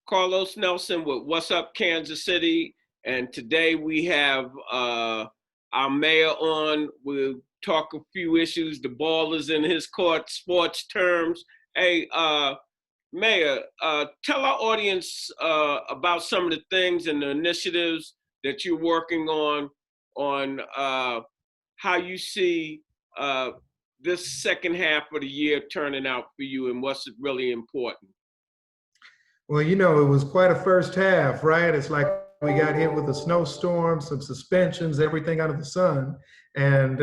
Carlos Nelson with What's Up Kansas City, and today we have our mayor on. We'll talk a few issues. The ball is in his court, sports terms. Hey, Mayor, tell our audience about some of the things and the initiatives that you're working on how you see this second half of the year turning out for you and what's really important. Well, you know, it was quite a first half, right? It's like we got hit with a snowstorm, some suspensions, everything under the sun. And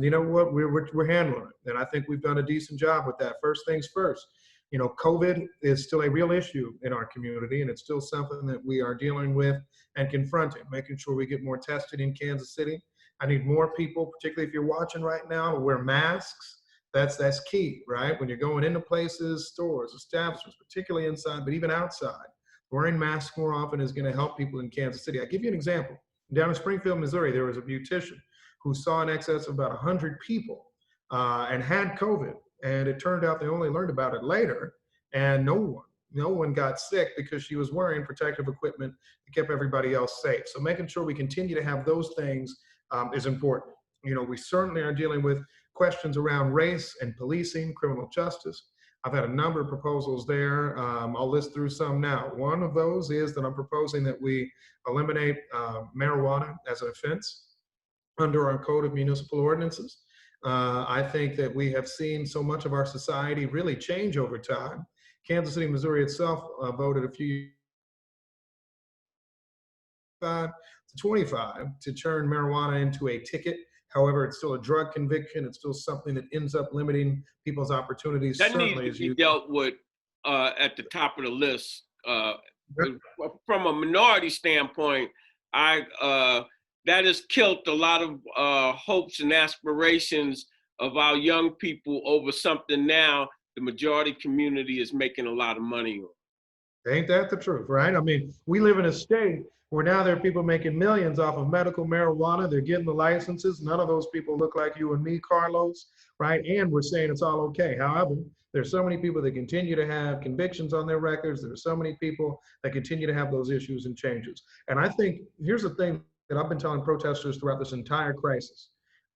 you know what? We're handling it. And I think we've done a decent job with that. First things first, you know, COVID is still a real issue in our community, and it's still something that we are dealing with and confronting, making sure we get more tested in Kansas City. I need more people, particularly if you're watching right now, to wear masks. That's key, right? When you're going into places, stores, establishments, particularly inside, but even outside, wearing masks more often is going to help people in Kansas City. I'll give you an example. Down in Springfield, Missouri, there was a beautician who saw in excess of about 100 people and had COVID. And it turned out they only learned about it later, and no one got sick because she was wearing protective equipment that kept everybody else safe. So making sure we continue to have those things is important. You know, we certainly are dealing with questions around race and policing, criminal justice. I've had a number of proposals there. I'll list through some now. One of those is that I'm proposing that we eliminate marijuana as an offense under our Code of Municipal Ordinances. I think that we have seen so much of our society really change over time. Kansas City, Missouri itself voted a few years to 25 to turn marijuana into a ticket. However, it's still a drug conviction. It's still something that ends up limiting people's opportunities. That needs to be dealt with at the top of the list. From a minority standpoint, that has killed a lot of hopes and aspirations of our young people over something now the majority community is making a lot of money on. Ain't that the truth, right? I mean, we live in a state where now there are people making millions off of medical marijuana. They're getting the licenses. None of those people look like you and me, Carlos, right? And we're saying it's all okay. However, there's so many people that continue to have convictions on their records. There are so many people that continue to have those issues and changes. And I think here's the thing that I've been telling protesters throughout this entire crisis.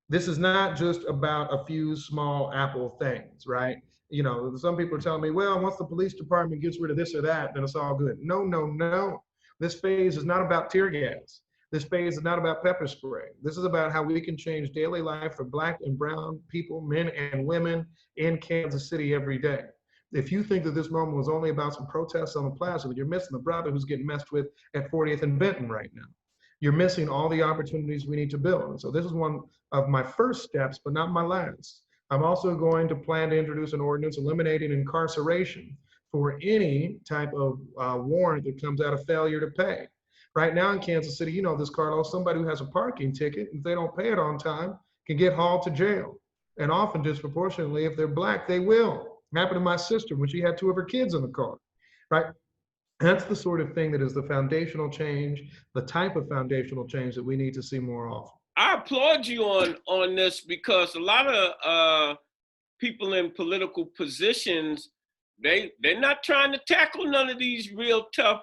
This is not just about a few small Apple things, right? You know, some people are telling me, well, once the police department gets rid of this or that, then it's all good. No, no, no. This phase is not about tear gas. This phase is not about pepper spray. This is about how we can change daily life for Black and brown people, men and women in Kansas City every day. If you think that this moment was only about some protests on the plaza, then you're missing the brother who's getting messed with at 40th and Benton right now. You're missing all the opportunities we need to build. And so this is one of my first steps, but not my last. I'm also going to plan to introduce an ordinance eliminating incarceration for any type of warrant that comes out of failure to pay. Right now in Kansas City, you know this, Carlos, somebody who has a parking ticket, if they don't pay it on time, can get hauled to jail. And often disproportionately, if they're Black, they will. It happened to my sister when she had 2 of her kids in the car, right? That's the sort of thing that is the foundational change, the type of foundational change that we need to see more often. I applaud you on this because a lot of people in political positions, they're not trying to tackle none of these real tough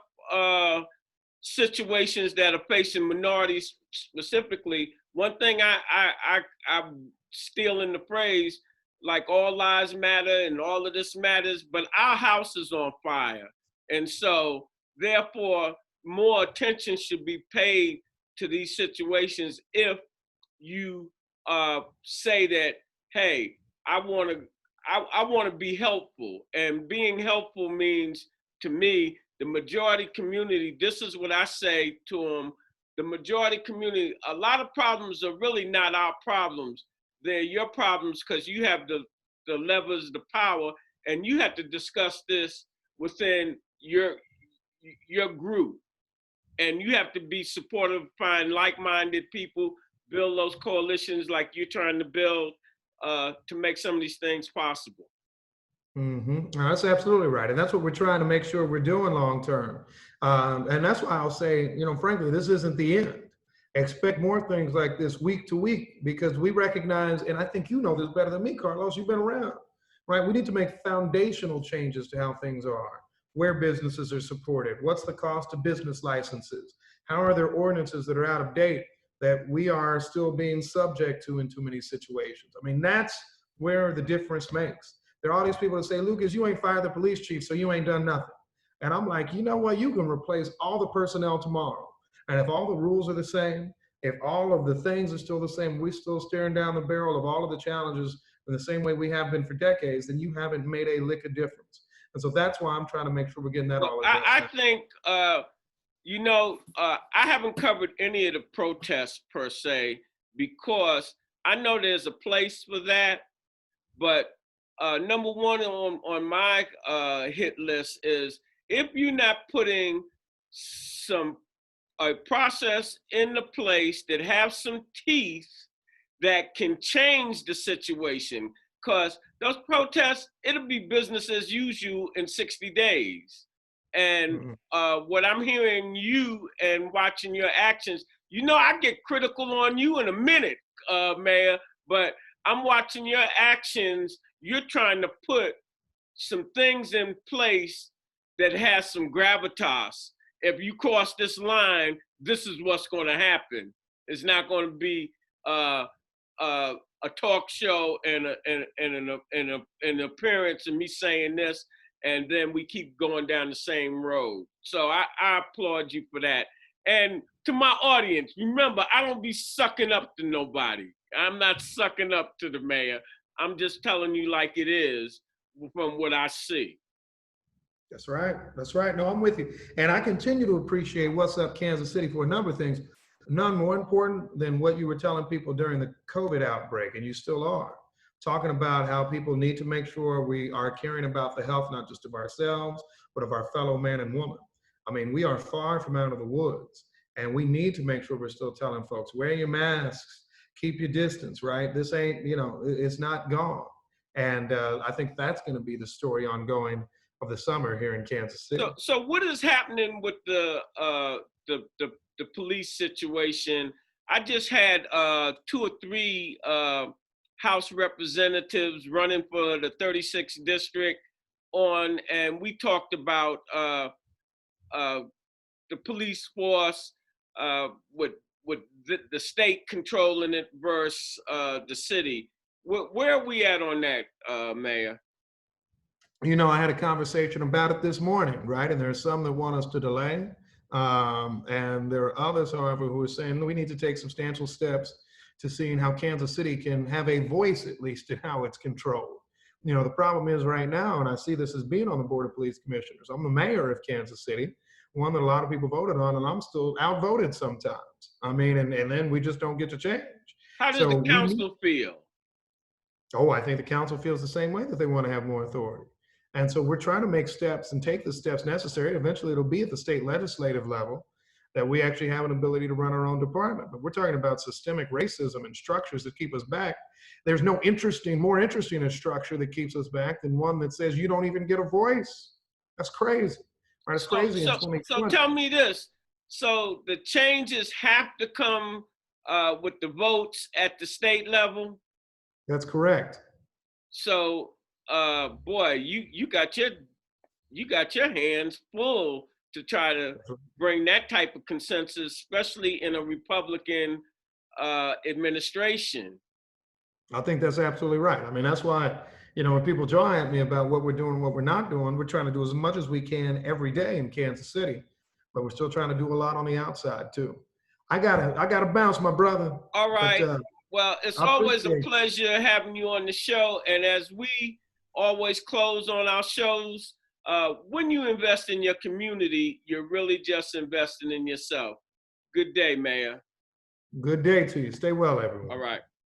situations that are facing minorities specifically. One thing I'm stealing the phrase, like all lives matter and all of this matters, but our house is on fire. And so therefore, more attention should be paid to these situations if you say that, hey, I want to be helpful. And being helpful means, to me, the majority community, this is what I say to them, the majority community, a lot of problems are really not our problems. They're your problems because you have the levers, the power, and you have to discuss this within your group. And you have to be supportive, find like-minded people, build those coalitions like you're trying to build to make some of these things possible. Mm-hmm. That's absolutely right. And that's what we're trying to make sure we're doing long-term. And that's why I'll say, you know, frankly, this isn't the end. Expect more things like this week to week, because we recognize, and I think you know this better than me, Carlos, you've been around, right? We need to make foundational changes to how things are. where businesses are supported. What's the cost of business licenses? How are there ordinances that are out of date that we are still being subject to in too many situations? I mean, that's where the difference makes. There are all these people that say, Lucas, you ain't fired the police chief, so you ain't done nothing. And I'm like, you know what? You can replace all the personnel tomorrow. And if all the rules are the same, if all of the things are still the same, we're still staring down the barrel of all of the challenges in the same way we have been for decades, then you haven't made a lick of difference. And so that's why I'm trying to make sure we're getting that Well, all addressed. I think, I haven't covered any of the protests per se, because I know there's a place for that. But number one on my hit list is, if you're not putting a process into place that have some teeth that can change the situation, because those protests, it'll be business as usual in 60 days. And what I'm hearing you and watching your actions, I get critical on you in a minute, Mayor, but I'm watching your actions. You're trying to put some things in place that has some gravitas. If you cross this line, this is what's going to happen. It's not going to be a talk show and an appearance and me saying this, and then we keep going down the same road. So I applaud you for that. And to my audience, remember, I don't be sucking up to nobody. I'm not sucking up to the mayor. I'm just telling you like it is from what I see. That's right. That's right. No, I'm with you. And I continue to appreciate What's Up Kansas City for a number of things. None more important than what you were telling people during the COVID outbreak, and you still are, talking about how people need to make sure we are caring about the health, not just of ourselves, but of our fellow man and woman. I mean, we are far from out of the woods, and we need to make sure we're still telling folks, wear your masks, keep your distance, right? This ain't, it's not gone. And I think that's going to be the story ongoing of the summer here in Kansas City. So what is happening with the police situation? I just had 2 or 3 House representatives running for the 36th district on, and we talked about the police force with the state controlling it versus the city. Where are we at on that, Mayor? I had a conversation about it this morning, right? And there are some that want us to delay. And there are others, however, who are saying we need to take substantial steps to seeing how Kansas City can have a voice, at least, in how it's controlled. The problem is right now, and I see this as being on the Board of Police Commissioners, I'm the mayor of Kansas City, one that a lot of people voted on, and I'm still outvoted sometimes. I mean, and then we just don't get to change. How does the council feel? Oh, I think the council feels the same way, that they want to have more authority. And so we're trying to make steps and take the steps necessary. Eventually, it'll be at the state legislative level that we actually have an ability to run our own department. But we're talking about systemic racism and structures that keep us back. There's no more interesting a structure that keeps us back than one that says you don't even get a voice. That's crazy. Right? It's crazy in 2020. So tell me this. So the changes have to come with the votes at the state level? That's correct. So boy, you got your hands full to try to bring that type of consensus, especially in a Republican administration. I think that's absolutely right. I mean, that's why, when people jaw at me about what we're doing and what we're not doing, we're trying to do as much as we can every day in Kansas City, but we're still trying to do a lot on the outside too. I gotta bounce, my brother. All right. But, well, it's always a pleasure having you on the show. And as we always close on our shows, when you invest in your community, you're really just investing in yourself. Good day, Mayor. Good day to you. Stay well, everyone. All right.